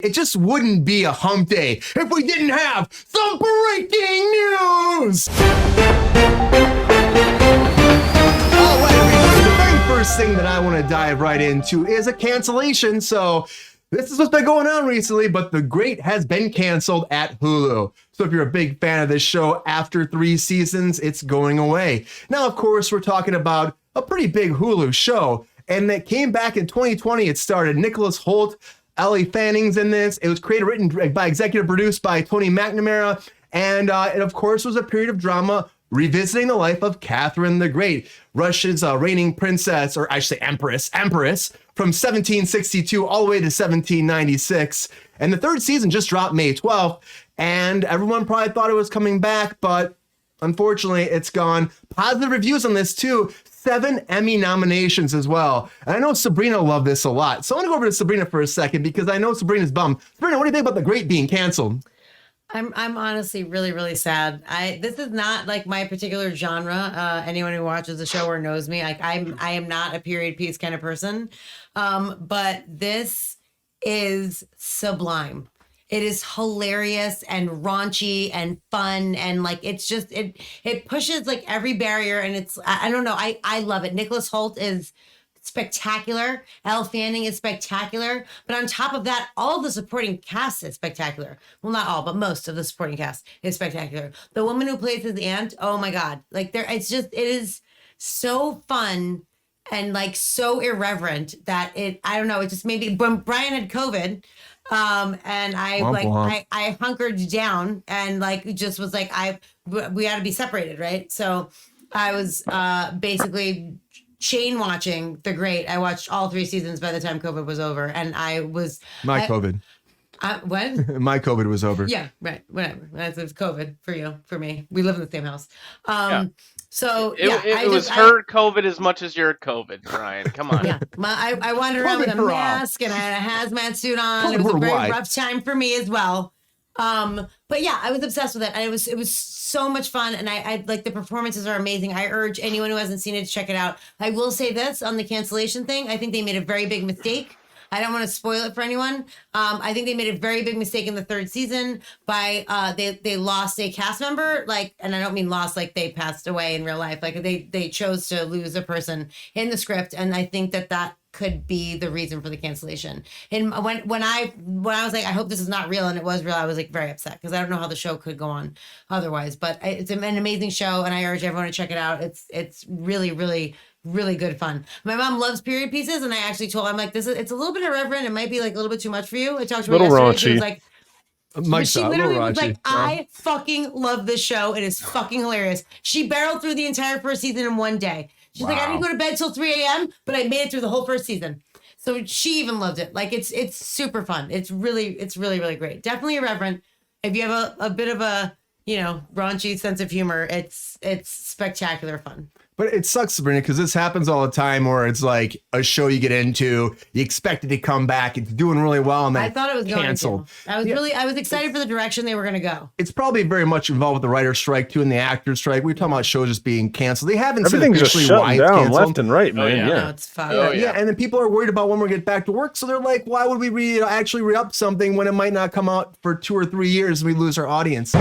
It just wouldn't be a hump day if we didn't have some breaking news! All right, the very first thing that I want to dive right into is a cancellation. So this is what's been going on recently, but The Great has been canceled at Hulu. So if you're a big fan of this show, after 3 seasons, it's going away. Now, of course, we're talking about a pretty big Hulu show, and it came back in 2020. It started Nicholas Hoult, Ellie Fanning's in this. It was created, written by, executive produced by Tony McNamara, and it, of course, was a period of drama revisiting the life of Catherine the Great, Russia's reigning princess, or I should say empress, from 1762 all the way to 1796. And the 3rd season just dropped May 12th, and everyone probably thought it was coming back, but unfortunately, it's gone. Positive reviews on this, too. 7 Emmy nominations as well. And I know Sabrina loved this a lot. So I want to go over to Sabrina for a second because I know Sabrina's bummed. Sabrina, what do you think about The Great being canceled? I'm honestly really, really sad. This is not like my particular genre. Anyone who watches the show or knows me, like I am not a period piece kind of person. But this is sublime. It is hilarious and raunchy and fun, and like it's just it pushes like every barrier, and it's I don't know, I love it. Nicholas Hoult is spectacular. Elle Fanning is spectacular. But on top of that, all the supporting cast is spectacular. Well, not all, but most of the supporting cast is spectacular. The woman who plays his aunt, oh my God. Like it is so fun and like so irreverent that I don't know, it just made me, when Brian had COVID, and I hunkered down and like just was like, we had to be separated, right? So I was basically chain watching The Great. I watched all 3 seasons by the time COVID was over, and I was COVID. What? My COVID was over. Yeah, right. Whatever. It was COVID for you, for me. We live in the same house. So it was her COVID as much as your COVID, Brian. Come on. Yeah, I wandered around with a mask and I had a hazmat suit on. It was a very rough time for me as well. But yeah, I was obsessed with it, and it was so much fun, and I like the performances are amazing. I urge anyone who hasn't seen it to check it out. I will say this on the cancellation thing: I think they made a very big mistake. I don't want to spoil it for anyone. I think they made a very big mistake in the 3rd season by they lost a cast member, like, and I don't mean lost like they passed away in real life. Like they chose to lose a person in the script, and I think that could be the reason for the cancellation. And when I was like, I hope this is not real, and it was real, I was like very upset because I don't know how the show could go on otherwise. But it's an amazing show, and I urge everyone to check it out. It's really, really, really good fun. My mom loves period pieces, and I actually told her, I'm like, it's a little bit irreverent. It might be like a little bit too much for you. I talked to her yesterday. Raunchy. She was like, She literally was like, I fucking love this show. It is fucking hilarious. She barreled through the entire 1st season in one day. She's like, I didn't go to bed till 3 a.m., but I made it through the whole 1st season. So she even loved it. Like it's super fun. It's really, really great. Definitely irreverent. If you have a bit of a, raunchy sense of humor, it's spectacular fun. But it sucks, Sabrina, because this happens all the time where it's like a show you get into, you expect it to come back, it's doing really well, and then I thought it was canceled. I was excited for the direction they were going to go. It's probably very much involved with the writer's strike, too, and the actor's strike. We were talking about shows just being canceled. They haven't said Everything's officially just why shutting it's down canceled. left and right, man. No, it's fine. Yeah, and then people are worried about when we get back to work, so they're like, why would we actually re-up something when it might not come out for 2 or 3 years and we lose our audience?